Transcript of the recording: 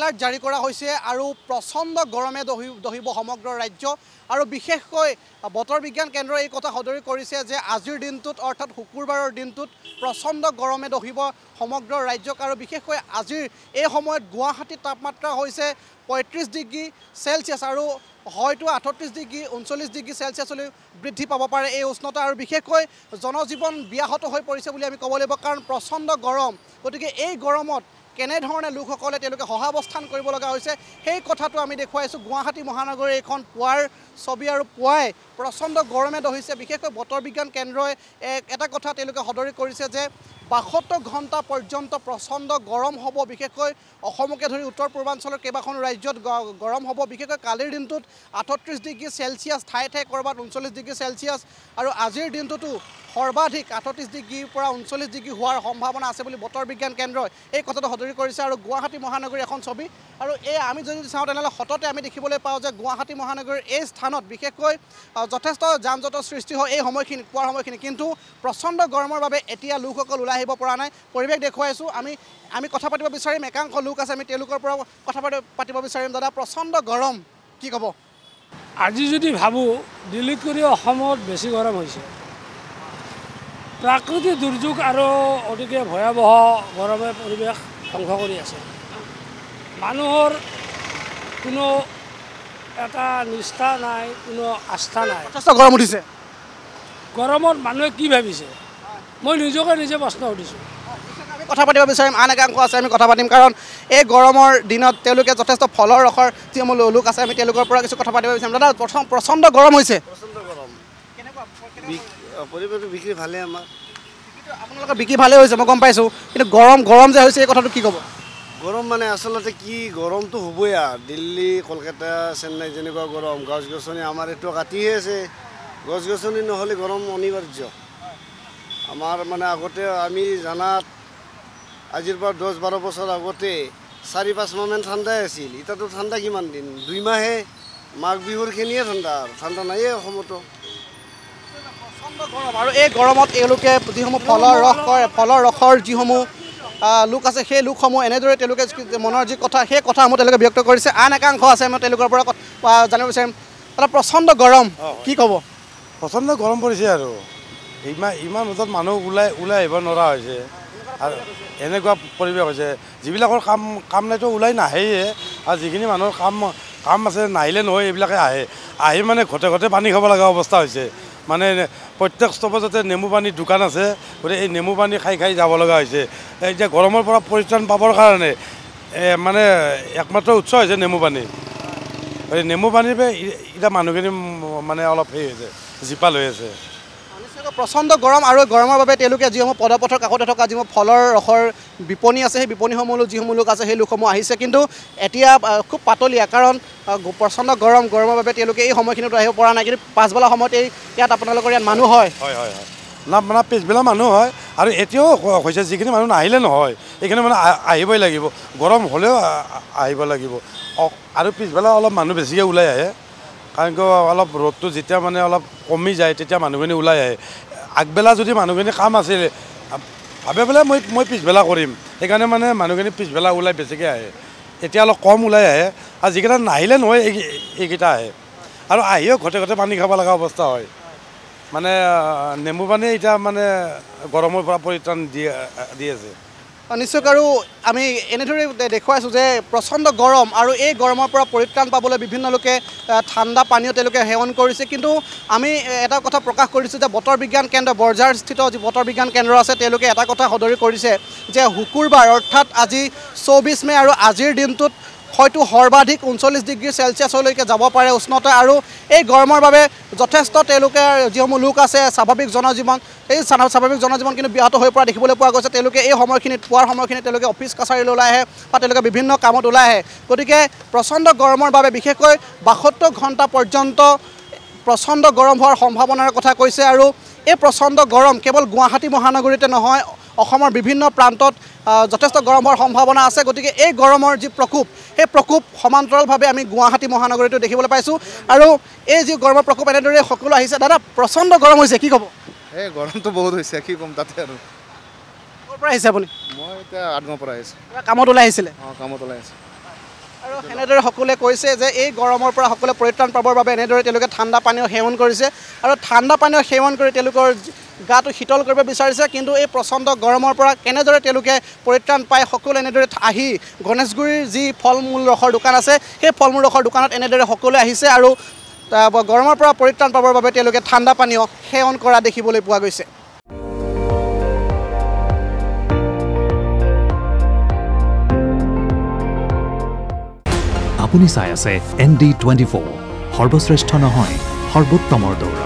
alert জাৰি কৰা হৈছে আৰু প্ৰচণ্ড গৰমে দহিব সমগ্ৰ ৰাজ্য আৰু বিশেষকৈ বতৰ বিজ্ঞান কেন্দ্ৰই এই কথা সদৰি কৰিছে যে আজিৰ দিনটোত অৰ্থাৎ শুকুৰবাৰৰ দিনটোত প্ৰচণ্ড গৰমে দহিব সমগ্ৰ ৰাজ্যক আৰু বিশেষকৈ আজিৰ এই সময়ত গুৱাহাটীৰ তাপমাত্ৰা হৈছে ৩৫ ডিগ্ৰী চেলছিয়াছ আৰু হয়তো ৩৮ ডিগ্ৰী ৩৯ ডিগ্ৰী চেলছিয়াছলৈ বৃদ্ধি পাব পাৰে এই উষ্ণতা আৰু বিশেষকৈ জনজীৱন ব্যাহত হৈ পৰিছে বুলি আমি ক'ব লাগিব কাৰণ প্ৰচণ্ড গৰম গতিকে এই গৰমত কেনেধৰণে লোকসকলে তেওঁলোকে সহাৱস্থান কৰিব লগা হৈছে সেই কথাটো আমি দেখুৱাইছোঁ গুৱাহাটী মহানগৰীৰ এইখন পুৱাৰ ছবি আৰু পুৱাই প্ৰচণ্ড গৰমে দহিছে বিশেষকৈ বতৰ বিজ্ঞান কেন্দ্ৰই এটা কথা তেওঁলোকে সদৰি কৰিছে যে ৭২ ঘণ্টা পৰ্যন্ত প্ৰচণ্ড গৰম হ'ব বিশেষকৈ অসমকে ধৰি উত্তৰ পূৰ্বাঞ্চলৰ কেইবাখনো ৰাজ্যত গৰম হ'ব বিশেষকৈ কালিৰ দিনটোত ৩৮ ডিগ্ৰী চেলছিয়াছ ঠায়ে ঠায়ে ক'ৰবাত ৩৯ ডিগ্ৰী চেলছিয়াছ আৰু আজিৰ দিনটোতো সৰ্বাধিক ৩৮ ডিগ্ৰীৰ পৰা ৩৯ ডিগ্ৰী হোৱাৰ সম্ভাৱনা আছে বুলি বতৰ বিজ্ঞান কেন্দ্ৰই এই কথাটো সদৰি কৰিছে আৰু গুৱাহাটী মহানগৰীৰ এখন ছবি আৰু এই আমি যদি চাওঁ তেনেহ'লে সততে আমি দেখিবলৈ পাওঁ যে গুৱাহাটী মহানগৰীৰ এই স্থানত বিশেষকৈ যথেষ্ট যান জঁটৰ সৃষ্টি হয় এই সময়খিনিত পুৱাৰ সময়খিনি কিন্তু প্ৰচণ্ড গৰমৰ বাবে এতিয়া লোকসকল ওলাই আহিব পৰা নাই পৰিৱেশ দেখুৱাইছোঁ আমি কথা পাতিব বিচাৰিম একাংশ লোক আছে আমি তেওঁলোকৰ পৰা কথা পাতিব বিচাৰিম দাদা প্ৰচণ্ড গৰম কি ক'ব আজি যদি ভাবোঁ দিল্লীত কৰি অসমত বেছি গৰম হৈছে প্ৰাকৃতিক দুৰ্যোগ আৰু অতিকে ভয়াৱহ গৰমে পৰিৱেশ ধ্বংস কৰি আছে মানুহৰ কোনো এটা নিষ্ঠা নাই কোনো আস্থা নাই যথেষ্ট গৰম উঠিছে গৰমত মানুহে কি ভাবিছে মই নিজে প্ৰশ্ন সুধিছোঁ আমি কথা পাতিব বিচাৰিম আন একাংশ আছে আমি কথা পাতিম কাৰণ এই গৰমৰ দিনত তেওঁলোকে যথেষ্ট ফলৰ ৰসৰ যিসমূহ লোক আছে আমি তেওঁলোকৰ পৰা কিছু কথা পাতিব বিচাৰিম দাদা প্ৰচণ্ড গৰম হৈছে প্ৰচণ্ড গৰম পৰিৱেশটো বিক্ৰী ভালে আমাৰ আপোনালোকৰ বিক্ৰী ভালে হৈছে মই গম পাইছোঁ কিন্তু গৰম যে হৈছে এই কথাটো কি ক'ব গৰম মানে আচলতে কি গৰমটো হ'বই আৰু দিল্লী কলকাতা চেন্নাই যেনেকুৱা গৰম গছ গছনি আমাৰ এইটো কাটিহে আছে গছ গছনি নহ'লে গৰম অনিবাৰ্য আমাৰ মানে আগতে আমি জানাত আজিৰ পৰা ১০-১২ বছৰ আগতে ৪-৫ মাহমান ঠাণ্ডাই আছিল এতিয়াতো ঠাণ্ডা কিমান দিন ২ মাহে মাঘ বিহুৰখিনিয়ে ঠাণ্ডা নাইয়ে অসমতো আৰু এই গৰমত এওঁলোকে যিসমূহ ফলৰ ৰসৰ যিসমূহ লোক আছে সেই লোকসমূহ এনেদৰে তেওঁলোকে মনৰ যি কথা সেই কথাসমূহ তেওঁলোকে ব্যক্ত কৰিছে আন একাংশ আছে মই তেওঁলোকৰ পৰা জানিব বিচাৰিম এটা প্ৰচণ্ড গৰম কি ক'ব প্ৰচণ্ড গৰম পৰিছে আৰু ইমান ৰ'দত মানুহ ওলাই আহিব নোৱাৰা হৈছে আৰু এনেকুৱা পৰিৱেশ হৈছে যিবিলাকৰ কাম নাইতো ওলাই নাহেয়ে আৰু যিখিনি মানুহৰ কাম আছে নাহিলে নহয় এইবিলাকে আহি মানে ঘৰতে পানী খাব লগা অৱস্থা হৈছে মানে প্ৰত্যেক ষ্টপেজতে নেমু পানীৰ দোকান আছে গতিকে এই নেমু পানী খাই যাব লগা হৈছে এতিয়া গৰমৰ পৰা পৰিত্ৰাণ পাবৰ কাৰণে মানে একমাত্ৰ উৎস হৈছে নেমু পানী নেমু পানীৰ পৰা এতিয়া মানুহখিনি মানে অলপ হেৰি হৈছে জীপাল হৈ আছে প্ৰচণ্ড গৰম আৰু গৰমৰ বাবে তেওঁলোকে যিসমূহ পদপথৰ কাষতে থকা যিসমূহ ফলৰ ৰসৰ বিপণী আছে সেই বিপণীসমূহ যিসমূহ লোক আছে সেই লোকসমূহ আহিছে কিন্তু এতিয়া খুব পাতলীয়া কাৰণ প্ৰচণ্ড গৰমৰ বাবে তেওঁলোকে এই সময়খিনিত আহিব পৰা নাই কিন্তু পাছবেলা সময়ত ইয়াত আপোনালোকৰ ইয়াত মানুহ হয় মানে পিছবেলা মানুহ হয় আৰু এতিয়াও হৈছে যিখিনি মানুহ নাহিলে নহয় এইখিনি মানে আহিবই লাগিব গৰম হ'লেও আহিব লাগিব আৰু পিছবেলা অলপ মানুহ বেছিকৈ ওলাই আহে কাৰণ অলপ ৰ'দটো যেতিয়া মানে অলপ কমি যায় তেতিয়া মানুহখিনি ওলাই আহে আগবেলা যদি মানুহখিনি কাম আছিল ভাবে বোলে মই পিছবেলা কৰিম সেইকাৰণে মানে মানুহখিনি পিছবেলা ওলাই বেছিকৈ আহে এতিয়া অলপ কম ওলাই আহে আৰু যিকেইটা নাহিলে নহয় এইকেইটা আহে আৰু আহিও ঘৰতে পানী খাব লগা অৱস্থা হয় মানে নেমু পানী এতিয়া মানে গৰমৰ পৰা পৰিত্ৰাণ দি আছে নিশ্চয় আৰু আমি এনেদৰে দেখুৱাইছোঁ যে প্ৰচণ্ড গৰম আৰু এই গৰমৰ পৰা পৰিত্ৰাণ পাবলৈ বিভিন্ন লোকে ঠাণ্ডা পানীও তেওঁলোকে সেৱন কৰিছে কিন্তু আমি এটা কথা প্ৰকাশ কৰিছোঁ যে বতৰ বিজ্ঞান কেন্দ্ৰ বৰঝাৰস্থিত যি বতৰ বিজ্ঞান কেন্দ্ৰ আছে তেওঁলোকে এটা কথা সদৰি কৰিছে যে শুকুৰবাৰ অৰ্থাৎ আজি ২৪ মে' আৰু আজিৰ দিনটোত হয়তো সৰ্বাধিক ৩৯ ডিগ্ৰী চেলছিয়াছলৈকে যাব পাৰে উষ্ণতা আৰু এই গৰমৰ বাবে যথেষ্ট তেওঁলোকে যিসমূহ লোক আছে স্বাভাৱিক জনজীৱন কিন্তু ব্যাহত হৈ পৰা দেখিবলৈ পোৱা গৈছে তেওঁলোকে এই সময়খিনিত পুৱাৰ সময়খিনিত তেওঁলোকে অফিচ কাছাৰীলৈ ওলাই আহে বা তেওঁলোকে বিভিন্ন কামত ওলাই আহে গতিকে প্ৰচণ্ড গৰমৰ বাবে বিশেষকৈ ৭২ ঘণ্টা পৰ্যন্ত প্ৰচণ্ড গৰম হোৱাৰ সম্ভাৱনাৰ কথা কৈছে আৰু এই প্ৰচণ্ড গৰম কেৱল গুৱাহাটী মহানগৰীতে নহয় অসমৰ বিভিন্ন প্ৰান্তত যথেষ্ট গৰম হোৱাৰ সম্ভাৱনা আছে গতিকে এই গৰমৰ যি প্ৰকোপ সেই প্ৰকোপ সমান্তৰালভাৱে আমি গুৱাহাটী মহানগৰীতো দেখিবলৈ পাইছোঁ আৰু এই যি গৰমৰ প্ৰকোপ এনেদৰে সকলো আহিছে দাদা প্ৰচণ্ড গৰম হৈছে কি ক'ব এই গৰমটো বহুত হৈছে কি ক'ম তাতে আৰু ক'ৰ পৰা আহিছে আপুনি মই এতিয়া আঠগাঁৱৰ পৰা আহিছোঁ কামত ওলাই আহিছিলে কামত ওলাই আহিছোঁ আৰু এনেদৰে সকলোৱে কৈছে যে এই গৰমৰ পৰা সকলোৱে পৰিত্ৰাণ পাবৰ বাবে এনেদৰে তেওঁলোকে ঠাণ্ডা পানীও সেৱন কৰিছে আৰু ঠাণ্ডা পানীও সেৱন কৰি তেওঁলোকৰ গাটো শীতল কৰিব বিচাৰিছে কিন্তু এই প্ৰচণ্ড গৰমৰ পৰা কেনেদৰে তেওঁলোকে পৰিত্ৰাণ পায় সকলোৱে এনেদৰে আহি গণেশগুৰিৰ যি ফল মূল ৰসৰ দোকান আছে সেই ফল মূল ৰসৰ দোকানত এনেদৰে সকলোৱে আহিছে আৰু গৰমৰ পৰা পৰিত্ৰাণ পাবৰ বাবে তেওঁলোকে ঠাণ্ডা পানীও সেৱন কৰা দেখিবলৈ পোৱা গৈছে আপুনি চাই আছে ND24 সৰ্বশ্ৰেষ্ঠ নহয় সৰ্বোত্তমৰ দৌৰা